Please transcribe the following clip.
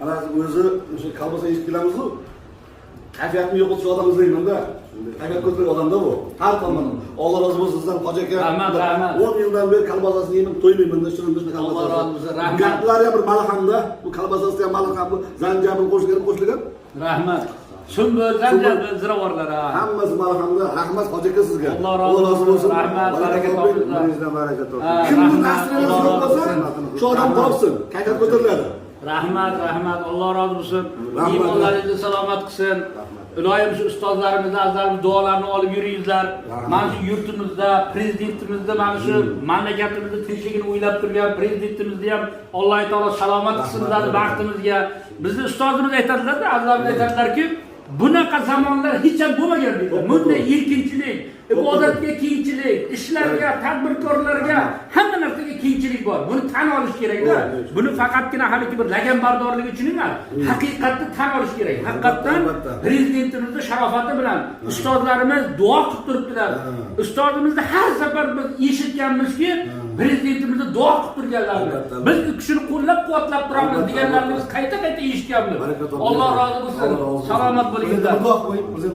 Ana o'zi o'sha kalbasa yeyib kelamiz-ku. Kayfiyatni yo'qotuvchi odam izlayman-da. Kayfiyat ko'targan odamda bu. Har tomondan. Alloh rozi bo'lsin sizdan, hoji aka. Rahmat. 10 yildan beri kalbasasini yeyman, to'ymayman, shirin kalbasa. Alloh rozi bo'lsin. Rahmat. Gaplari ham bir malhamda. Bu kalbasasi ham malham, bu zanjabil qo'shilgan. Rahmat. Shumbur, zanjabil, ziravorlar. Hammasi malhamda. Rahmat hoji aka sizga. Alloh rozi bo'lsin. Rahmat, baraka topsin. Baraka topsin. Kimni nasrini yo'qolsa, shu odam topsin. Kayfiyat ko'tariladi. Rahmat. Alloh rozi bo'lsin. Iymonlaringizni salomat qilsin. Iloyim shu ustozlarimiz azalni duolarini olib yuringizlar. Mana shu yurtimizda, prezidentimizda, mana shu mamlakatimizda tinchligini o'ylab turgan prezidentimizni ham Alloh taolo salomat qilsin, bizlarni baxtimizga. Bizni ustozimiz aytadilar-da, azalni aytadilar-ki, bunaqa zamonlar hech ham bo'lmagan deydi. Bunday erkinchilik, ibodatga kengchilik, ishlarga, tadbirkorlarga, hamma narsaga kengchilik bor. Buni tan olish kerak-da. Buni faqatgina haligi bir laganbardorlik uchun emas, haqiqatni tan olish kerak. Haqiqatdan prezidentimizning sharofati bilan ustozlarimiz duo qilib turibdilar. Ustozimizni har safar biz eshitganmizki, prezidentimizni duo qilib turganlarni. Biz u kishini qo'llab-quvvatlab turamiz deganlarni biz qayta eshitganmiz. Alloh rozi bo'lsin. Salomat bo'linglar.